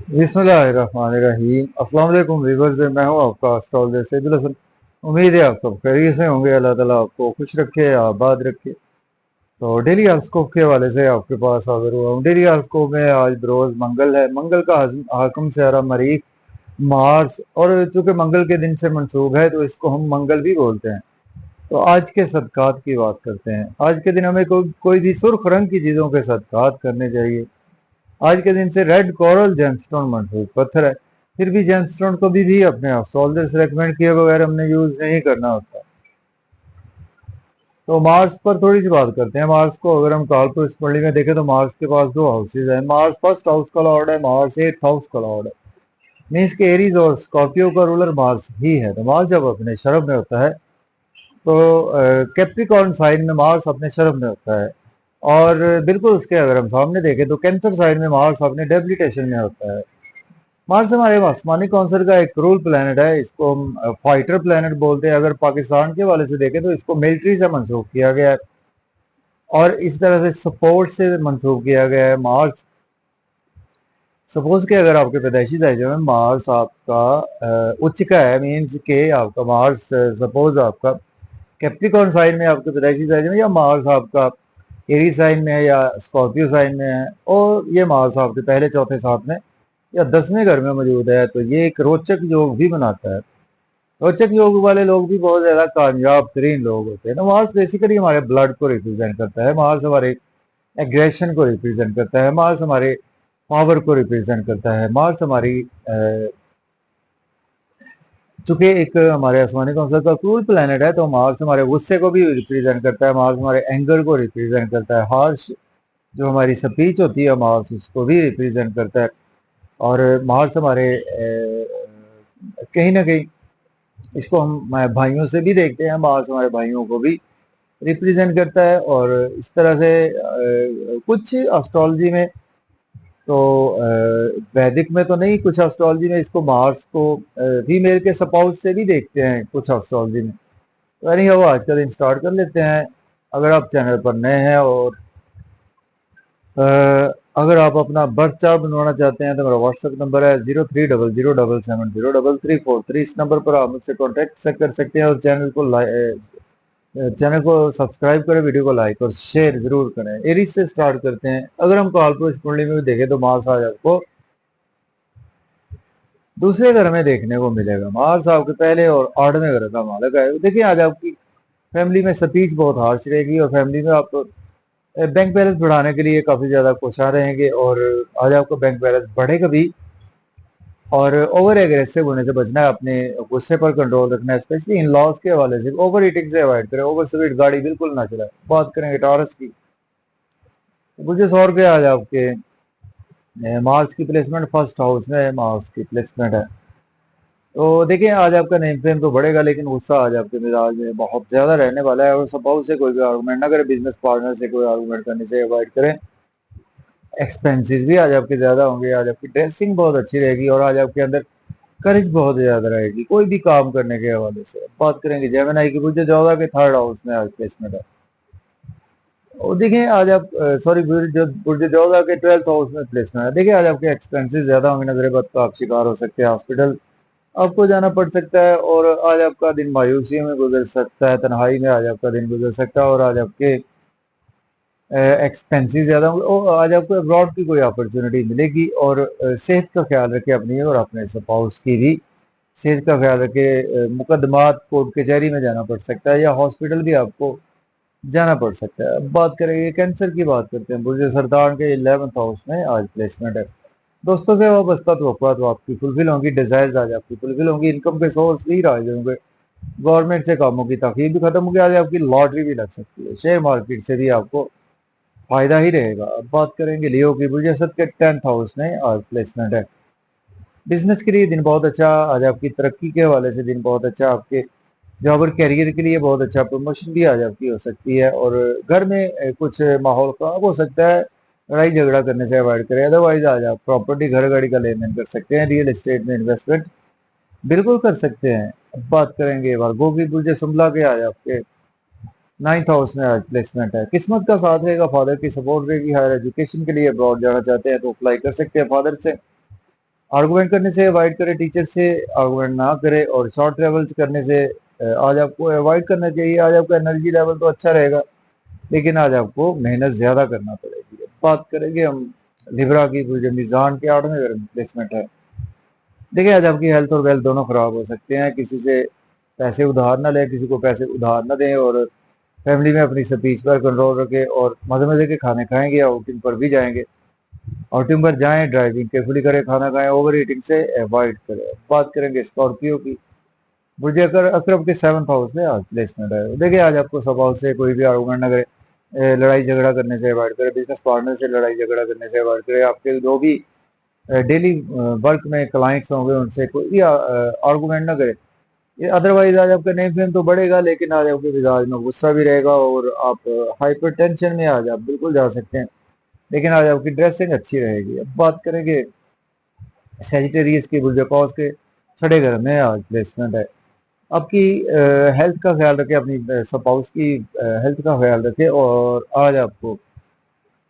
बिस्मिल्लाहिर्रहमानिर्रहीम। अस्सलाम वालेकुम व्यूअर्स, मैं हूं आपका एस्ट्रोलॉजर सैदुल हसन। उम्मीद है आप सब खैरियत से होंगे। अल्लाह ताला आपको खुश रखे, आबाद रखे। तो डेली हॉरोस्कोप के हवाले से आपके पास हाजिर हुआ हूं। डेली हॉरोस्कोप में आज बरोज मंगल है। मंगल का हाकम सारा मरीख मार्स, और चूंकि मंगल के दिन से मंसूब है तो इसको हम मंगल भी बोलते हैं। तो आज के सदकात की बात करते हैं। आज के दिन हमें कोई भी सुर्ख रंग की चीज़ों के सदकात करने चाहिए। आज के दिन से रेड कोरल जेमस्टोन मंसूब पत्थर है। फिर भी जेमस्टोन को भी अपने सोल्जर से रेकमेंड किए बगैर हमने यूज नहीं करना होता। तो मार्स पर थोड़ी सी बात करते हैं। मार्स को अगर हम कालपुरुष कुंडली में देखें तो मार्स के पास दो हाउसेज हैं। मार्स फर्स्ट हाउस का लॉर्ड है, मार्स एट्थ हाउस का लॉर्ड है। मीन्स के एरीज और स्कॉर्पियो का रूलर मार्स ही है। तो मार्स जब अपने शरफ में होता है तो कैप्रिकॉर्न साइन में मार्स अपने शरफ में होता है। और बिल्कुल उसके अगर हम सामने देखें तो कैंसर साइन में मार्स अपने डेबिलिटेशन में होता है। मार्स हमारे आसमानी कौंसर का एक क्रूल प्लेनेट है। इसको हम फाइटर प्लेनेट बोलते हैं। अगर पाकिस्तान के वाले से देखें तो इसको मिलिट्री से मंसूब किया गया है और इस तरह से सपोर्ट से मंसूब किया गया है। मार्स सपोज के अगर आपके पैदाइशी जायजे में मार्स आपका उच्च का है, मीन्स के आपका मार्स सपोज आपका कैप्रिकॉर्न साइन में आपके पैदाइशी जायजे में, या मार्स आपका एरी साइन में है या स्कॉर्पियो साइन में है, और ये मार्स आपके पहले चौथे साथ में या 10वें घर में मौजूद है, तो ये एक रोचक योग भी बनाता है। रोचक योग वाले लोग भी बहुत ज्यादा कामयाब तरीन लोग होते हैं। तो मार्स बेसिकली हमारे ब्लड को रिप्रेजेंट करता है। मार्स हमारे एग्रेशन को रिप्रेजेंट करता है। मार्स हमारे पावर को रिप्रेजेंट करता है। मार्स हमारी चूंकि एक हमारे आसमानी कौंसल का क्रूल प्लेनेट है तो मार्स हमारे गुस्से को भी रिप्रेजेंट करता है। मार्स हमारे एंगर को रिप्रेजेंट करता है। हार्श जो हमारी स्पीच होती है मार्स उसको भी रिप्रेजेंट करता है। और मार्स हमारे कहीं ना कहीं इसको हम भाइयों से भी देखते हैं। मार्स हमारे भाइयों को भी रिप्रेजेंट करता है। और इस तरह से कुछ एस्ट्रोलॉजी में तो वैदिक में तो नहीं, कुछ एस्ट्रोलॉजी में इसको मार्स को फीमेल के सपाउस से भी देखते हैं कुछ एस्ट्रोलॉजी में। तो यानी वो आज का दिन स्टार्ट कर लेते हैं। अगर आप चैनल पर नए हैं और अगर आप अपना बर्थ चार्ट बनवाना चाहते हैं तो मेरा व्हाट्सएप नंबर है 030077034343। इस नंबर पर आप मुझसे कॉन्टेक्ट कर सकते हैं। और चैनल को सब्सक्राइब करें, वीडियो को लाइक और शेयर जरूर करें। एरीज से स्टार्ट करते हैं। अगर हम कालपुरुष कुंडली में भी देखें तो मार्स आज आपको दूसरे घर में देखने को मिलेगा। मार्स आपके पहले और 8वें घर का मालिक है। देखिए आज आपकी फैमिली में स्पीच बहुत हार्श रहेगी और फैमिली में आप बैंक बैलेंस बढ़ाने के लिए काफी ज्यादा कोशिश रहेंगे और आज आपका बैंक बैलेंस बढ़ेगा भी। और ओवर एग्रेसिव होने से बचना है, अपने गुस्से पर कंट्रोल रखना है, स्पेशली इन लॉज के हवाले से। ओवर ईटिंग से अवॉइड करें, ओवर स्पीड गाड़ी बिल्कुल ना चलाए। बात करेंगे टॉरस की, मुझे 100 रुपये आज आपके मार्स की प्लेसमेंट फर्स्ट हाउस में मार्स की प्लेसमेंट है। तो देखिए आज आपका नेम फेम तो बढ़ेगा लेकिन गुस्सा आज आपके मिजाज में बहुत ज्यादा रहने वाला है। और सपोज से कोई भी आर्गूमेंट ना करें, बिजनेस पार्टनर से कोई आर्गूमेंट करने से अवॉइड करें। एक्सपेंसेस भी आज आपके ज्यादा होंगे। आज आपकी ड्रेसिंग बहुत अच्छी रहेगी और आज आपके अंदर करेज बहुत ज्यादा रहेगी कोई भी काम करने के हवाले से। बात करेंगे जेमिनी की, बुध 14 के थर्ड हाउस में आज प्लेसमेंट है। और देखिए आज आप सॉरी बुध 14 के 12th हाउस में प्लेसमेंट है। देखिए आज आपके एक्सपेंसेस ज्यादा होंगे, नजर बद का आप शिकार हो सकते हैं, हॉस्पिटल आपको जाना पड़ सकता है। और आज आपका दिन मायूसी में गुजर सकता है, तन्हाई में आज आपका दिन गुजर सकता है। और आज आपके एक्सपेंसेस ज़्यादा होंगे और आज आपको अब्रॉड की कोई अपॉर्चुनिटी मिलेगी। और सेहत का ख्याल रखें अपनी और अपने स्पाउस की भी सेहत का ख्याल रखें। मुकदमात कोर्ट कचहरी में जाना पड़ सकता है या हॉस्पिटल भी आपको जाना पड़ सकता है। अब बात करेंगे कैंसर की, बात करते हैं। बुर्ज सरदार के 11th हाउस में आज प्लेसमेंट है। दोस्तों से वाबस्ता तो आपकी फुलफिल होंगी, डिजायर्स आज आपकी फुलफिल होंगी, इनकम के सोर्स भी राज होंगे, गवर्नमेंट से कामों की तखीर भी खत्म होगी। आज आपकी लॉटरी भी लग सकती है, शेयर मार्केट से भी आपको फायदा ही रहेगा। अब बात करेंगे लियो की, बुर्ज असद के 10th हाउस में आज प्लेसमेंट है। बिजनेस के लिए दिन बहुत अच्छा, आज आपकी तरक्की के हवाले से दिन बहुत अच्छा, आपके जॉब और कैरियर के लिए बहुत अच्छा, प्रमोशन भी आज आपकी हो सकती है। और घर में कुछ माहौल खराब हो सकता है, लड़ाई झगड़ा करने से अवॉइड करें। अदरवाइज आज आप प्रॉपर्टी घर गाड़ी का लेन देन कर सकते हैं, रियल एस्टेट में इन्वेस्टमेंट बिल्कुल कर सकते हैं। अब बात करेंगे वर्गो की, बुर्ज संभला के आज आपके 9th हाउस में आज प्लेसमेंट है। किस्मत का साथ रहेगा, फादर की सपोर्ट रहेगी। हायर एजुकेशन के लिए अब्रॉड जाना चाहते हैं तो अप्लाई कर सकते हैं फादर से। आर्गुमेंट करने से अवॉइड करे, टीचर से आर्गुमेंट ना करे, और शॉर्ट ट्रेवल्स करने से आज आपको अवॉइड करना चाहिए। आज आपका एनर्जी लेवल तो अच्छा रहेगा, लेकिन आज आपको मेहनत ज्यादा करना पड़ेगी। बात करेंगे हम लिब्रा की, जो मीजान के 8वें प्लेसमेंट है। देखिए आज आपकी हेल्थ और वेल्थ दोनों खराब हो सकते हैं। किसी से पैसे उधार ना लें, किसी को पैसे उधार ना दें, और फैमिली में अपनी स्पीच पर कंट्रोल रखें, और मजे मजे के खाने खाएंगे, आउटिंग पर भी जाएंगे, आउटिंग पर जाएं, ड्राइविंग केयरफुली करें, खाना खाएं, ओवर ईटिंग से अवॉइड करें। बात करेंगे स्कॉर्पियो की, बुर्ज अकरब के 7th हाउस में आज प्लेसमेंट है। देखिए आज आपको सब हाउस से कोई भी आर्गुमेंट ना करे, लड़ाई झगड़ा करने से अवॉइड करें, बिजनेस पार्टनर से लड़ाई झगड़ा करने से अवॉइड करें, आपके जो भी डेली वर्क में क्लाइंट्स होंगे उनसे कोई भी आर्गुमेंट ना करे। अदरवाइज आज आपका नेम फेम तो बढ़ेगा, लेकिन आज आपके मिजाज में गुस्सा भी रहेगा, और आप हाइपर टेंशन में आज आप बिल्कुल जा सकते हैं। लेकिन आज आपकी ड्रेसिंग अच्छी रहेगी। अब बात करेंगे सेजिटेरियस की, बुर्ज के 6 घर में आज प्लेसमेंट है। आपकी हेल्थ का ख्याल रखें, अपनी स्पाउस की हेल्थ का ख्याल रखें, और आज आपको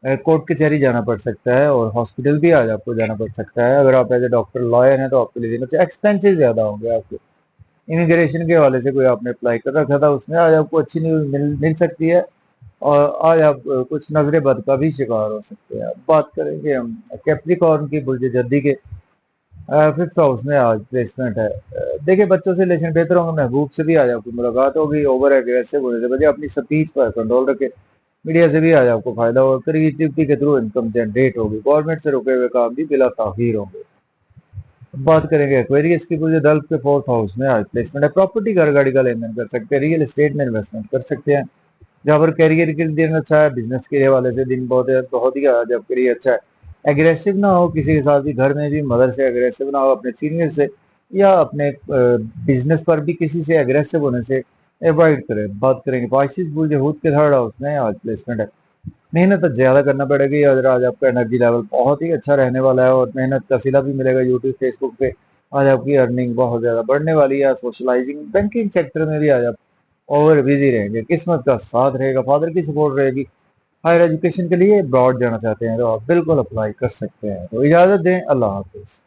कोर्ट कचहरी जाना पड़ सकता है, और हॉस्पिटल भी आज आपको जाना पड़ सकता है। अगर आप एज ए डॉक्टर लॉयर हैं तो आपके लिए एक्सपेंसेस ज्यादा होंगे आपके। इमिग्रेशन के हवाले से कोई आपने अप्लाई कर रखा था, उसमें आज आपको अच्छी न्यूज मिल सकती है, और आज आप कुछ नजरे बद का भी शिकार हो सकते हैं। अब बात करेंगे हम कैप्रिकॉर्न की, बुर्ज जद्दी के 5th हाउस में आज प्लेसमेंट है। देखिए बच्चों से रिलेशन बेहतर होंगे, महबूब से भी आज आपको मुलाकात होगी, ओवर एग्रेसिव होने से बचे, अपनी स्पीच पर कंट्रोल रखे, मीडिया से भी आज आपको फायदा होगा, क्रिएटिविटी के थ्रू इनकम जनरेट होगी, गवर्नमेंट से रुके हुए काम भी बिला ताखीर होंगे। बात करेंगे एक्वेरियस की, पूरे दल्फ के 4th हाउस में आज प्लेसमेंट है। प्रॉपर्टी, घर गाड़ी का लेन देन कर सकते हैं, रियल एस्टेट में इन्वेस्टमेंट कर सकते हैं, जहाँ पर कैरियर के लिए दिन अच्छा है, बिजनेस के हवाले से दिन बहुत ही आज आपके लिए अच्छा है। एग्रेसिव ना हो किसी के साथ भी, घर में भी मदर से एग्रेसिव ना हो, अपने सीनियर से या अपने बिजनेस पर भी किसी से एग्रेसिव होने से अवॉइड करें। बात करेंगे पाइसिस, बुर्ज हूत के 3rd हाउस में आज प्लेसमेंट है। मेहनत ज्यादा करना पड़ेगी, अगर आज आपका एनर्जी लेवल बहुत ही अच्छा रहने वाला है, और मेहनत का सिला भी मिलेगा यूट्यूब फेसबुक पे। आज आपकी अर्निंग बहुत ज्यादा बढ़ने वाली है, सोशलाइजिंग बैंकिंग सेक्टर में भी आज आप ओवर बिजी रहेंगे, किस्मत का साथ रहेगा, फादर की सपोर्ट रहेगी। हायर एजुकेशन के लिए ब्रॉड जाना चाहते हैं तो आप बिल्कुल अप्लाई कर सकते हैं। तो इजाजत दें, अल्लाह हाफिज।